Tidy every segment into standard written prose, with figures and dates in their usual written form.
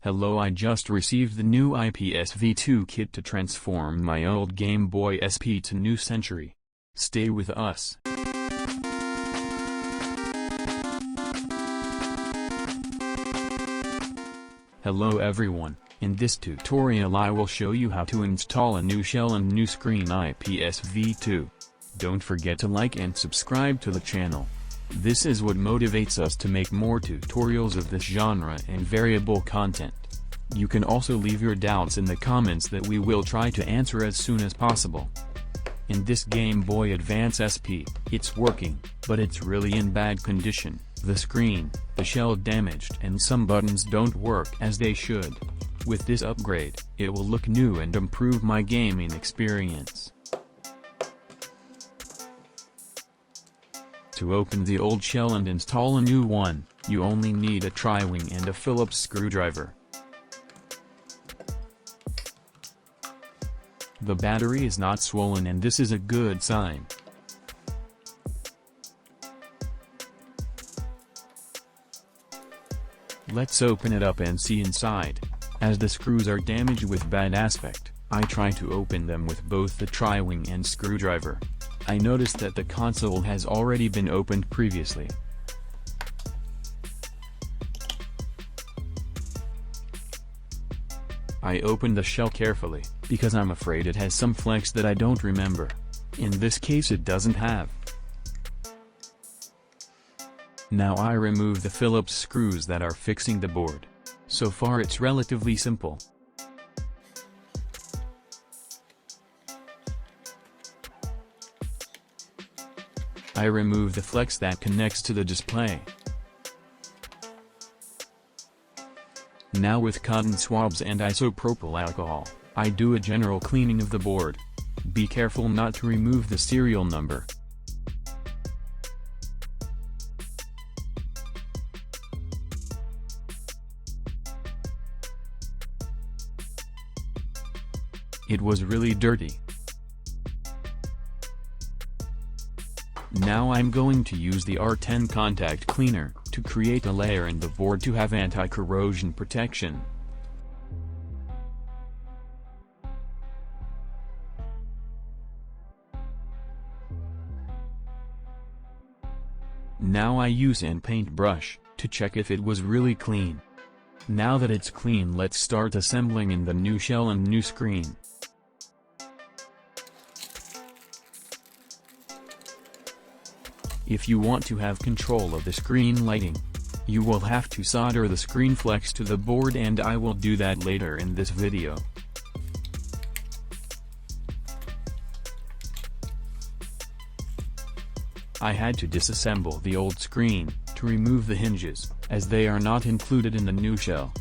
Hello, I just received the new IPSv2 kit to transform my old Game Boy SP to New Century. Stay with us. Hello everyone, in this tutorial I will show you how to install a new shell and new screen IPSv2. Don't forget to like and subscribe to the channel. This is what motivates us to make more tutorials of this genre and variable content. You can also leave your doubts in the comments that we will try to answer as soon as possible. In this Game Boy Advance SP, it's working, but it's really in bad condition. The screen, the shell damaged and some buttons don't work as they should. With this upgrade, it will look new and improve my gaming experience. To open the old shell and install a new one, you only need a tri-wing and a Phillips screwdriver. The battery is not swollen and this is a good sign. Let's open it up and see inside. As the screws are damaged with bad aspect, I try to open them with both the tri-wing and screwdriver. I noticed that the console has already been opened previously. I opened the shell carefully, because I'm afraid it has some flex that I don't remember. In this case it doesn't have. Now I remove the Phillips screws that are fixing the board. So far it's relatively simple. I remove the flex that connects to the display. Now with cotton swabs and isopropyl alcohol, I do a general cleaning of the board. Be careful not to remove the serial number. It was really dirty. Now I'm going to use the R10 contact cleaner to create a layer in the board to have anti-corrosion protection. Now I use an paintbrush to check if it was really clean. Now that it's clean, let's start assembling in the new shell and new screen. If you want to have control of the screen lighting, you will have to solder the screen flex to the board, and I will do that later in this video. I had to disassemble the old screen to remove the hinges, as they are not included in the new shell.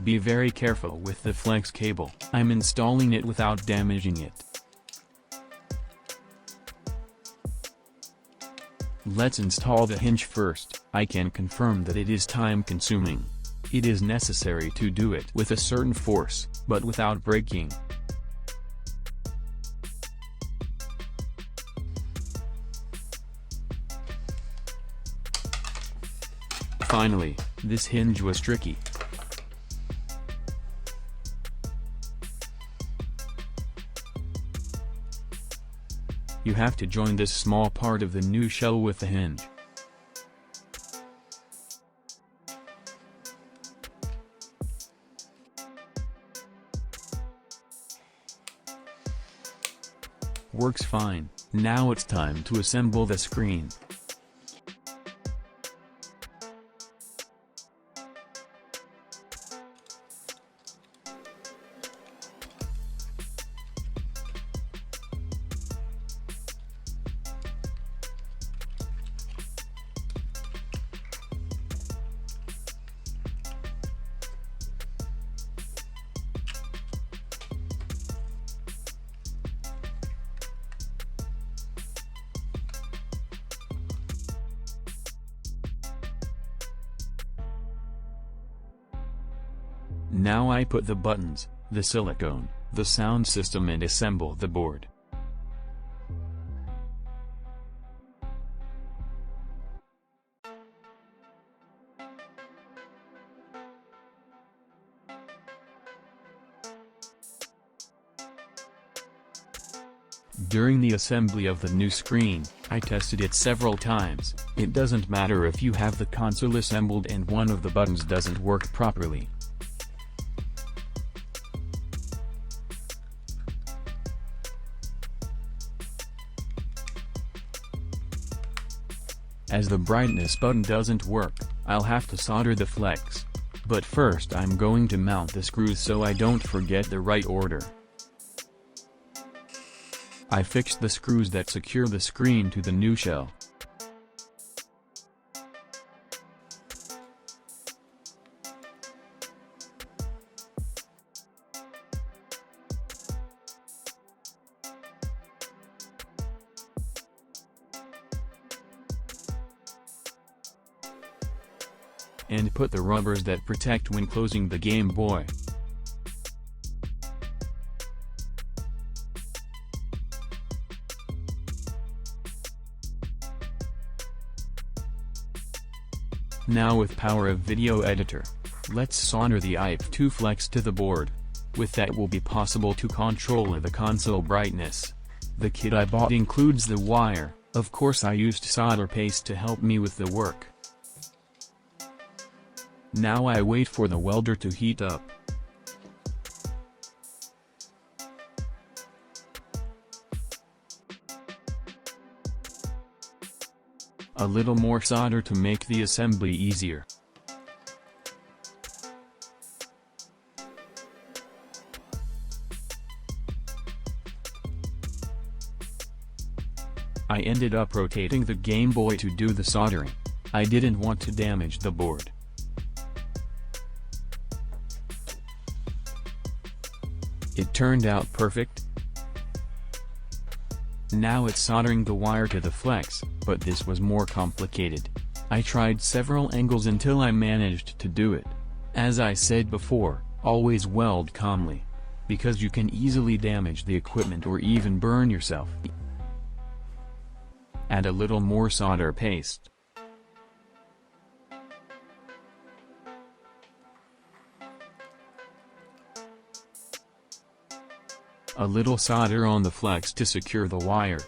Be very careful with the flex cable. I'm installing it without damaging it. Let's install the hinge first. I can confirm that it is time-consuming. It is necessary to do it with a certain force, but without breaking. Finally, this hinge was tricky. You have to join this small part of the new shell with the hinge. Works fine. Now it's time to assemble the screen. Now I put the buttons, the silicone, the sound system and assemble the board. During the assembly of the new screen, I tested it several times. It doesn't matter if you have the console assembled and one of the buttons doesn't work properly. As the brightness button doesn't work, I'll have to solder the flex. But first I'm going to mount the screws so I don't forget the right order. I fixed the screws that secure the screen to the new shell. And put the rubbers that protect when closing the Game Boy. Now with power of video editor, let's solder the IPSv2 flex to the board. With that will be possible to control the console brightness. The kit I bought includes the wire. Of course I used solder paste to help me with the work. Now I wait for the welder to heat up. A little more solder to make the assembly easier. I ended up rotating the Game Boy to do the soldering. I didn't want to damage the board. It turned out perfect. Now it's soldering the wire to the flex, but this was more complicated. I tried several angles until I managed to do it. As I said before, always weld calmly, because you can easily damage the equipment or even burn yourself. Add a little more solder paste. A little solder on the flex to secure the wire.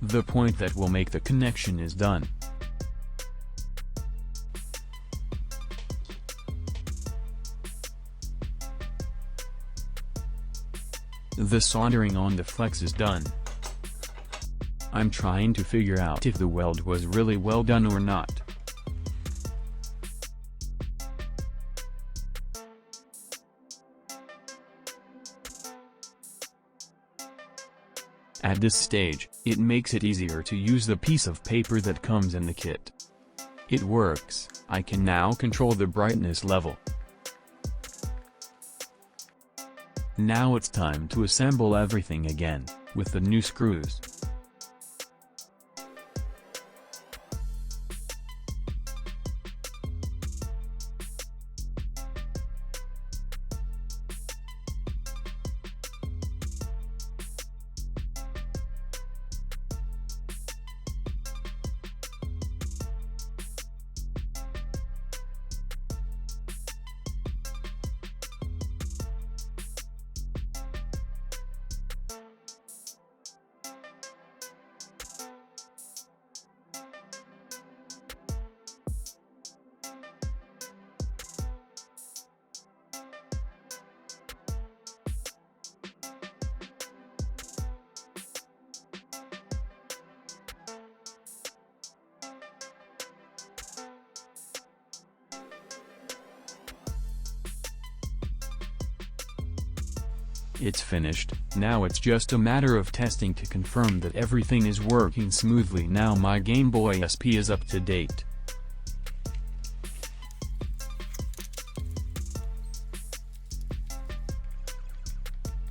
The point that will make the connection is done. The soldering on the flex is done. I'm trying to figure out if the weld was really well done or not. At this stage, it makes it easier to use the piece of paper that comes in the kit. It works. I can now control the brightness level. Now it's time to assemble everything again, with the new screws. It's finished. Now it's just a matter of testing to confirm that everything is working smoothly. Now my Game Boy SP is up to date.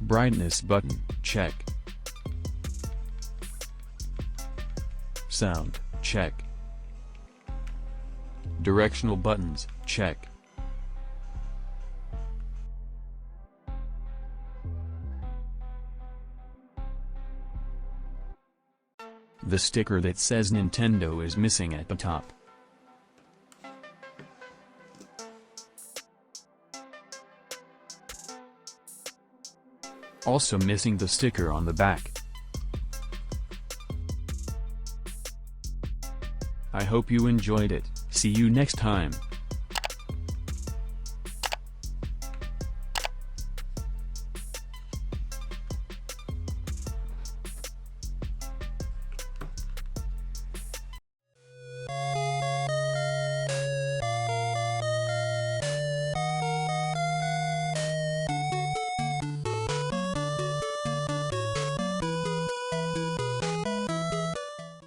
Brightness button, check. Sound, check. Directional buttons, check. The sticker that says Nintendo is missing at the top. Also missing the sticker on the back. I hope you enjoyed it. See you next time.